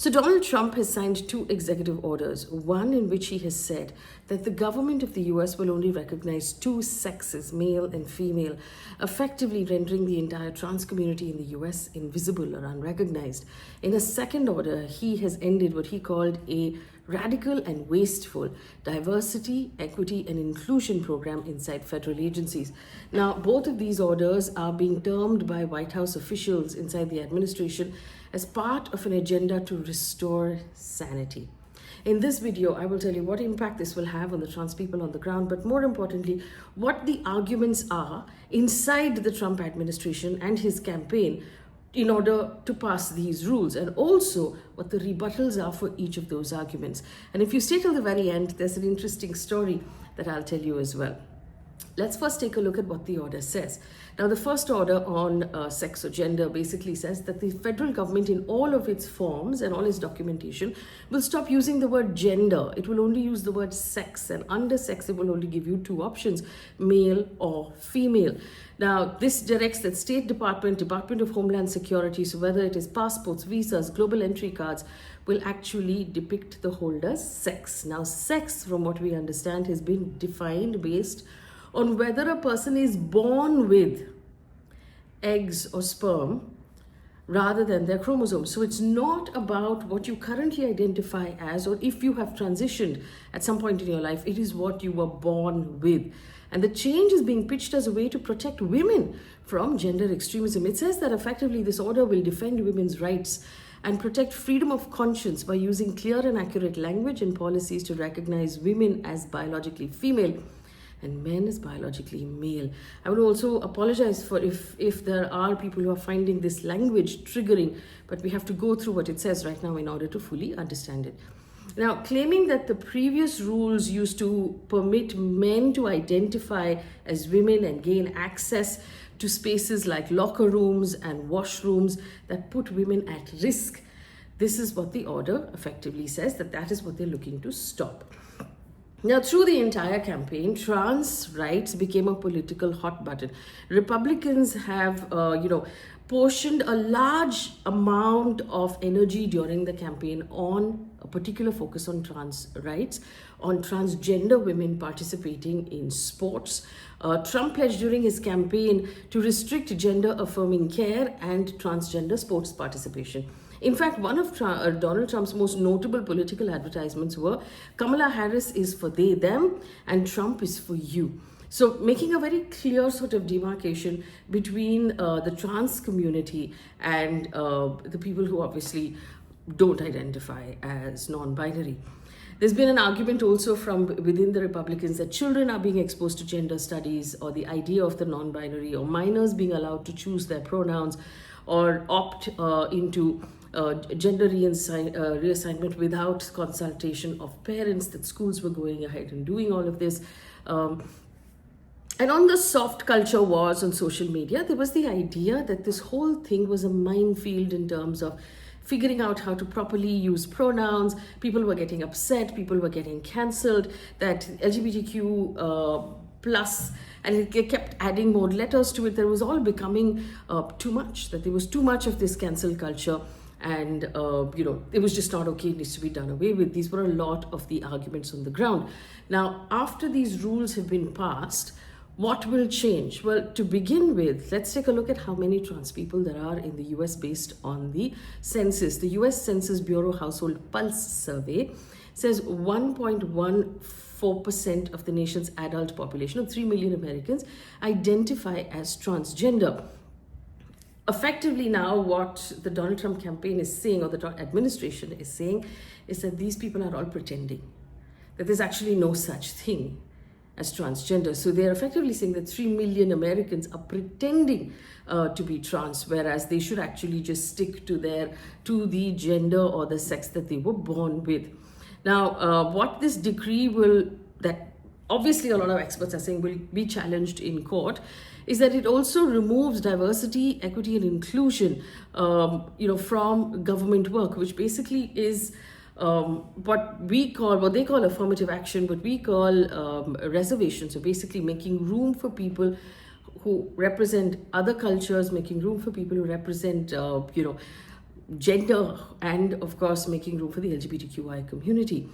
So Donald Trump has signed two executive orders, one in which he has said that the government of the US will only recognize two sexes, male and female, effectively rendering the entire trans community in the US invisible or unrecognized. In a second order, he has ended what he called a radical and wasteful diversity, equity, and inclusion program inside federal agencies. Now, both of these orders are being termed by White House officials inside the administration as part of an agenda to restore sanity. In this video, I will tell you what impact this will have on the trans people on the ground, but more importantly, what the arguments are inside the Trump administration and his campaign in order to pass these rules, and also what the rebuttals are for each of those arguments. And if you stay till the very end, there's an interesting story that I'll tell you as well. Let's first take a look at what the order says. Now, the first order on sex or gender basically says that the federal government in all of its forms and all its documentation will stop using the word gender. It will only use the word sex, and under sex it will only give you two options, male or female. Now, this directs that State Department, Department of Homeland Security, so whether it is passports, visas, global entry cards, will actually depict the holder's sex. Now, sex, from what we understand, has been defined based on whether a person is born with eggs or sperm rather than their chromosomes. So it's not about what you currently identify as, or if you have transitioned at some point in your life, it is what you were born with. And the change is being pitched as a way to protect women from gender extremism. It says that effectively this order will defend women's rights and protect freedom of conscience by using clear and accurate language and policies to recognize women as biologically female and men is biologically male. I would also apologize for if there are people who are finding this language triggering, but we have to go through what it says right now in order to fully understand it. Now, claiming that the previous rules used to permit men to identify as women and gain access to spaces like locker rooms and washrooms that put women at risk, this is what the order effectively says, that is what they're looking to stop. Now, through the entire campaign, trans rights became a political hot button. Republicans have, portioned a large amount of energy during the campaign on a particular focus on trans rights, on transgender women participating in sports. Trump pledged during his campaign to restrict gender-affirming care and transgender sports participation. In fact, one of Donald Trump's most notable political advertisements were Kamala Harris is for they, them, and Trump is for you. So making a very clear sort of demarcation between the trans community and the people who obviously don't identify as non-binary. There's been an argument also from within the Republicans that children are being exposed to gender studies, or the idea of the non-binary, or minors being allowed to choose their pronouns or opt into gender reassignment without consultation of parents, that schools were going ahead and doing all of this. And on the soft culture wars on social media, there was the idea that this whole thing was a minefield in terms of figuring out how to properly use pronouns. People were getting upset, people were getting cancelled, that LGBTQ plus, and it kept adding more letters to it. There was all becoming too much, that there was too much of this cancel culture. And, it was just not okay, it needs to be done away with. These were a lot of the arguments on the ground. Now, after these rules have been passed, what will change? Well, to begin with, let's take a look at how many trans people there are in the US based on the census. The US Census Bureau Household Pulse Survey says 1.14% of the nation's adult population of 3 million Americans identify as transgender. Effectively now, what the Donald Trump campaign is saying, or the administration is saying, is that these people are all pretending, that there's actually no such thing as transgender. So they're effectively saying that 3 million Americans are pretending to be trans, whereas they should actually just stick to the gender or the sex that they were born with. Now, what this decree that obviously a lot of experts are saying will be challenged in court, is that it also removes diversity, equity, and inclusion, from government work, which basically is what they call affirmative action, but we call reservation. So basically making room for people who represent other cultures, making room for people who represent, gender, and of course making room for the LGBTQI community.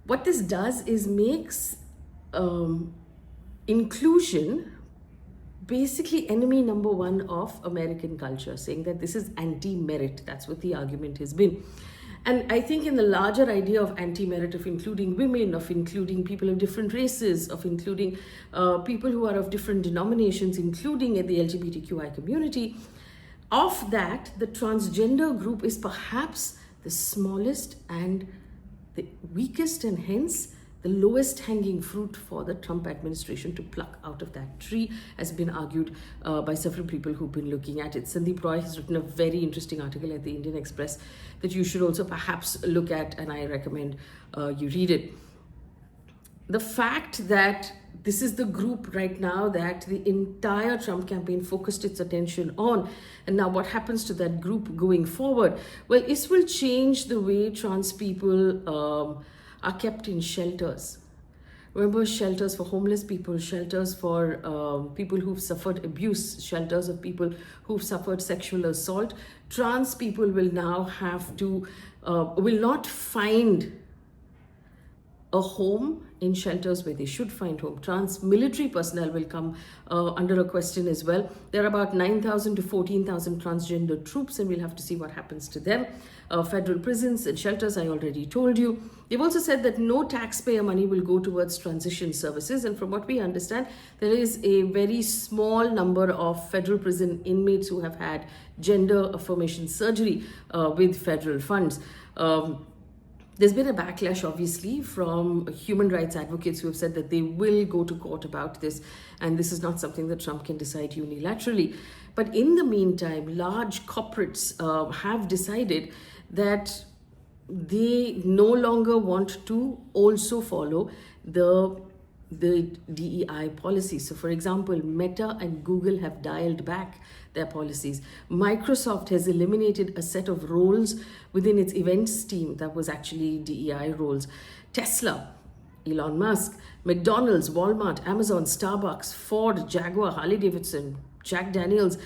What this does is makes inclusion basically enemy number one of American culture, saying that this is anti-merit. That's what the argument has been. And I think in the larger idea of anti-merit, of including women, of including people of different races, of including people who are of different denominations, including the LGBTQI community, of that, the transgender group is perhaps the smallest and the weakest, and hence the lowest hanging fruit for the Trump administration to pluck out of that tree, has been argued by several people who've been looking at it. Sandeep Roy has written a very interesting article at the Indian Express that you should also perhaps look at, and I recommend you read it. The fact that this is the group right now that the entire Trump campaign focused its attention on, and now what happens to that group going forward? Well, this will change the way trans people are kept in shelters. Remember, shelters for homeless people, shelters for people who've suffered abuse, shelters of people who've suffered sexual assault. Trans people will now have to, will not find a home in shelters where they should find home. Trans military personnel will come under a question as well. There are about 9,000 to 14,000 transgender troops, and we'll have to see what happens to them. Federal prisons and shelters, I already told you. They've also said that no taxpayer money will go towards transition services, and from what we understand, there is a very small number of federal prison inmates who have had gender affirmation surgery with federal funds. There's been a backlash, obviously, from human rights advocates who have said that they will go to court about this, and this is not something that Trump can decide unilaterally. But in the meantime, large corporates have decided that they no longer want to also follow the DEI policy. So, for example, Meta and Google have dialed back their policies. Microsoft has eliminated a set of roles within its events team that was actually DEI roles. Tesla, Elon Musk, McDonald's, Walmart, Amazon, Starbucks, Ford, Jaguar, Harley-Davidson, Jack Daniels,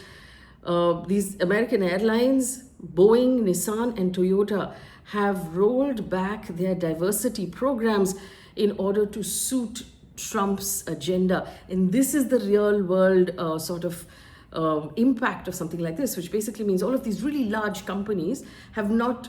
these American Airlines, Boeing, Nissan, and Toyota have rolled back their diversity programs in order to suit Trump's agenda. And this is the real world impact of something like this, which basically means all of these really large companies have not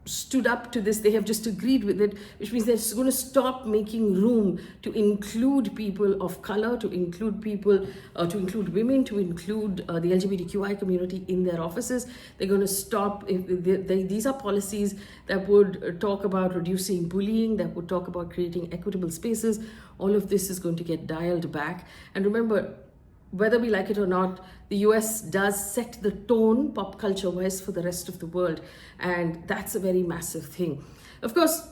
stood up to this. They have just agreed with it, which means they're going to stop making room to include people of color, to include people, to include women, to include the LGBTQI community in their offices. They're going to stop. These are policies that would talk about reducing bullying, that would talk about creating equitable spaces. All of this is going to get dialed back. And remember, whether we like it or not, the US does set the tone pop culture wise for the rest of the world, and that's a very massive thing. Of course,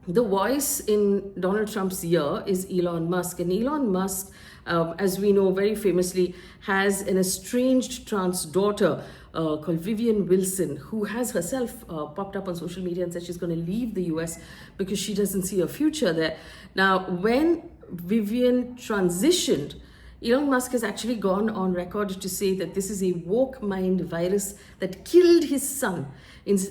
the voice in Donald Trump's ear is Elon Musk, and Elon Musk, as we know very famously, has an estranged trans daughter called Vivian Wilson, who has herself popped up on social media and said she's going to leave the US because she doesn't see a future there. Now, when Vivian transitioned, Elon Musk has actually gone on record to say that this is a woke mind virus that killed his son,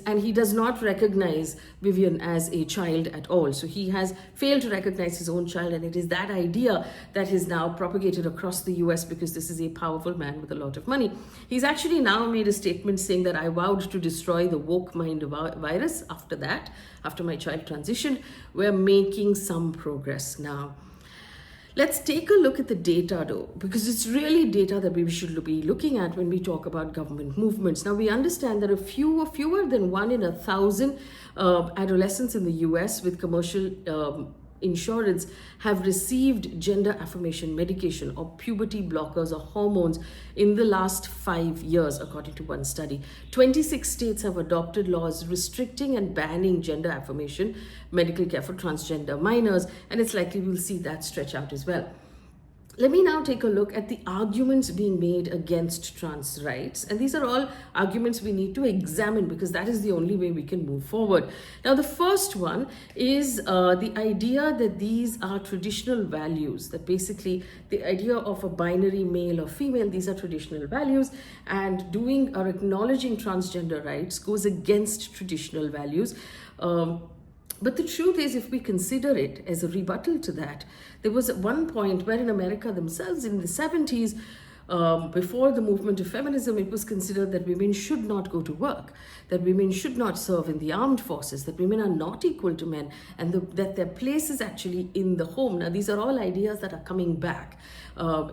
and he does not recognize Vivian as a child at all. So he has failed to recognize his own child, and it is that idea that is now propagated across the US because this is a powerful man with a lot of money. He's actually now made a statement saying that I vowed to destroy the woke mind virus. After my child transitioned, we're making some progress now. Let's take a look at the data though, because it's really data that we should be looking at when we talk about government movements. Now, we understand that fewer than 1 in 1,000 adolescents in the US with commercial insurance have received gender affirmation medication or puberty blockers or hormones in the last 5 years, according to one study. 26 states have adopted laws restricting and banning gender affirmation medical care for transgender minors, and it's likely we'll see that stretch out as well. Let me now take a look at the arguments being made against trans rights. And these are all arguments we need to examine because that is the only way we can move forward. Now, the first one is the idea that these are traditional values, that basically the idea of a binary male or female, these are traditional values, and doing or acknowledging transgender rights goes against traditional values. But the truth is, if we consider it as a rebuttal to that, there was at one point where in America themselves in the 70s, before the movement of feminism, it was considered that women should not go to work, that women should not serve in the armed forces, that women are not equal to men, and that their place is actually in the home. Now, these are all ideas that are coming back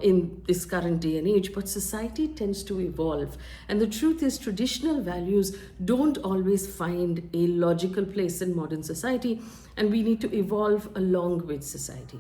in this current day and age, but society tends to evolve. And the truth is, traditional values don't always find a logical place in modern society, and we need to evolve along with society.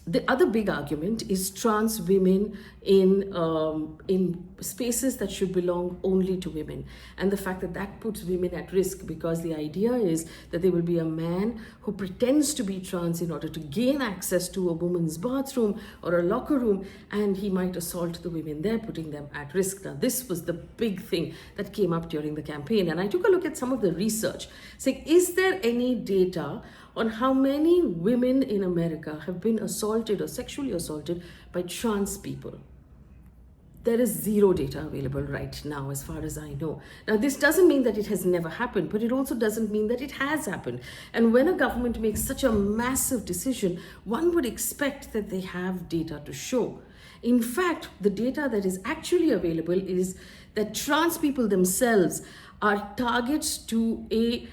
The other big argument is trans women in spaces that should belong only to women, and the fact that that puts women at risk, because the idea is that there will be a man who pretends to be trans in order to gain access to a woman's bathroom or a locker room, and he might assault the women there, putting them at risk. Now, this was the big thing that came up during the campaign, and I took a look at some of the research saying, is there any data on how many women in America have been assaulted or sexually assaulted by trans people? There is zero data available right now, as far as I know. Now, this doesn't mean that it has never happened, but it also doesn't mean that it has happened. And when a government makes such a massive decision, one would expect that they have data to show. In fact, the data that is actually available is that trans people themselves are targets to a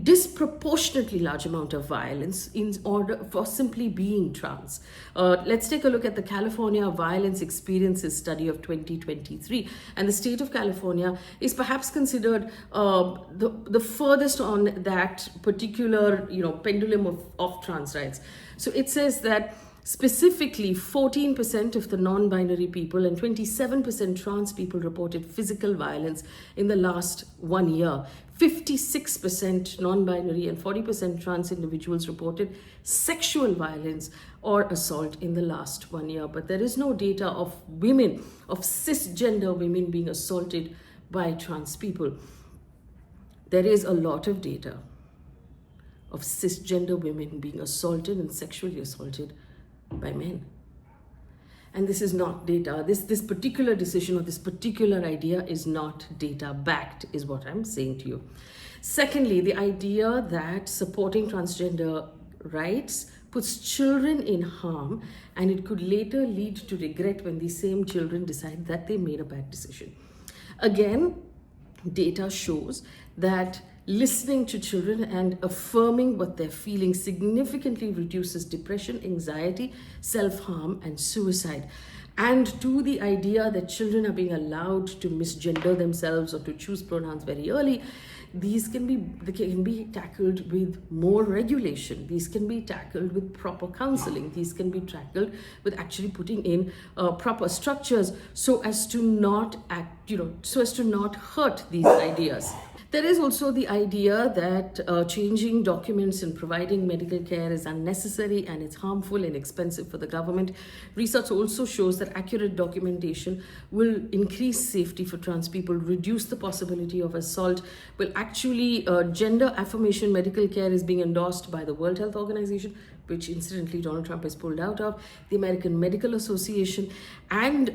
disproportionately large amount of violence in order for simply being trans. Let's take a look at the California Violence Experiences Study of 2023. And the state of California is perhaps considered the furthest on that particular pendulum of trans rights. So it says that specifically, 14% of the non-binary people and 27% trans people reported physical violence in the last 1 year. 56% non-binary and 40% trans individuals reported sexual violence or assault in the last 1 year. But there is no data of women, of cisgender women being assaulted by trans people. There is a lot of data of cisgender women being assaulted and sexually assaulted by men. And this is not data. This particular decision or this particular idea is not data backed, is what I'm saying to you. Secondly, the idea that supporting transgender rights puts children in harm, and it could later lead to regret when these same children decide that they made a bad decision. Again, data shows that listening to children and affirming what they're feeling significantly reduces depression, anxiety, self-harm, and suicide. And to the idea that children are being allowed to misgender themselves or to choose pronouns very early, they can be tackled with more regulation. These can be tackled with proper counseling. These can be tackled with actually putting in proper structures so as to not hurt these ideas. There is also the idea that changing documents and providing medical care is unnecessary and it's harmful and expensive for the government. Research also shows that accurate documentation will increase safety for trans people, reduce the possibility of assault, will actually gender affirmation medical care is being endorsed by the World Health Organization, which incidentally Donald Trump has pulled out of, the American Medical Association, and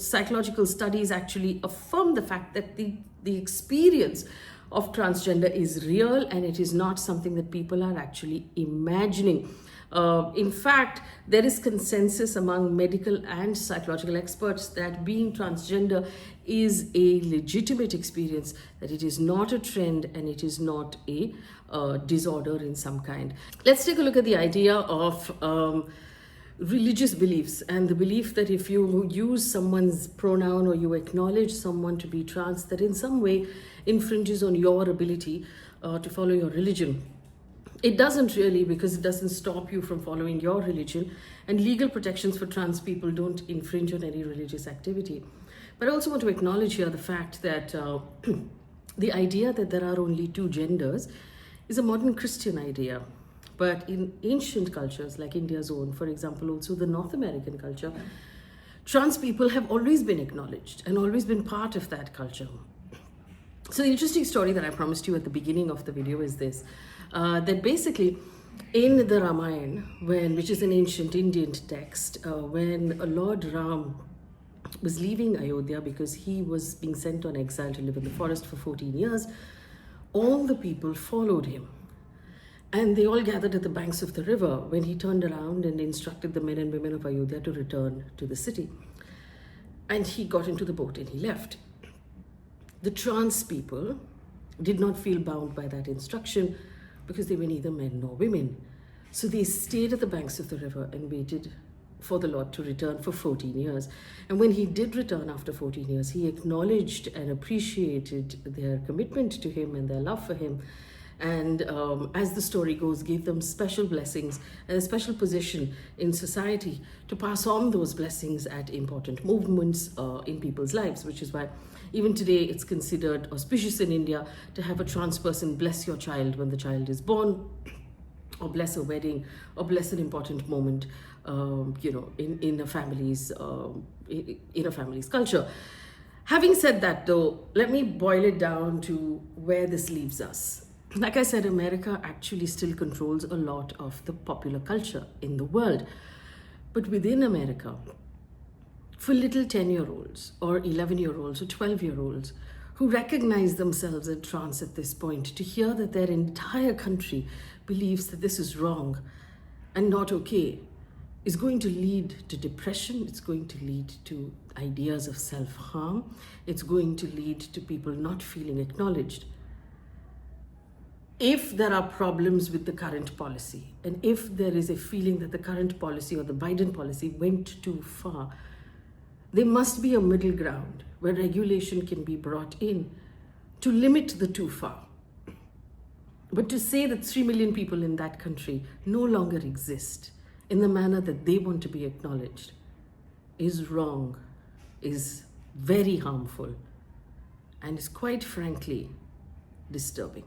psychological studies actually affirm the fact that the experience of transgender is real and it is not something that people are actually imagining. In fact, there is consensus among medical and psychological experts that being transgender is a legitimate experience, that it is not a trend and it is not a disorder in some kind. Let's take a look at the idea of religious beliefs and the belief that if you use someone's pronoun or you acknowledge someone to be trans, that in some way infringes on your ability to follow your religion. It doesn't really, because it doesn't stop you from following your religion, and legal protections for trans people don't infringe on any religious activity. But I also want to acknowledge here the fact that the idea that there are only two genders is a modern Christian idea. But in ancient cultures like India's own, for example, also the North American culture, trans people have always been acknowledged and always been part of that culture. So the interesting story that I promised you at the beginning of the video is this, that basically in the Ramayana, which is an ancient Indian text, when Lord Ram was leaving Ayodhya because he was being sent on exile to live in the forest for 14 years, all the people followed him. And they all gathered at the banks of the river when he turned around and instructed the men and women of Ayodhya to return to the city. And he got into the boat and he left. The trans people did not feel bound by that instruction because they were neither men nor women. So they stayed at the banks of the river and waited for the Lord to return for 14 years. And when he did return after 14 years, he acknowledged and appreciated their commitment to him and their love for him. And as the story goes, gave them special blessings and a special position in society to pass on those blessings at important moments in people's lives, which is why even today it's considered auspicious in India to have a trans person bless your child when the child is born, or bless a wedding, or bless an important moment, in a family's culture. Having said that, though, let me boil it down to where this leaves us. Like I said, America actually still controls a lot of the popular culture in the world. But within America, for little 10-year-olds or 11-year-olds or 12-year-olds who recognize themselves as trans at this point, to hear that their entire country believes that this is wrong and not okay is going to lead to depression. It's going to lead to ideas of self-harm. It's going to lead to people not feeling acknowledged. If there are problems with the current policy, and if there is a feeling that the current policy or the Biden policy went too far, there must be a middle ground where regulation can be brought in to limit the too far. But to say that 3 million people in that country no longer exist in the manner that they want to be acknowledged is wrong, is very harmful, and is quite frankly disturbing.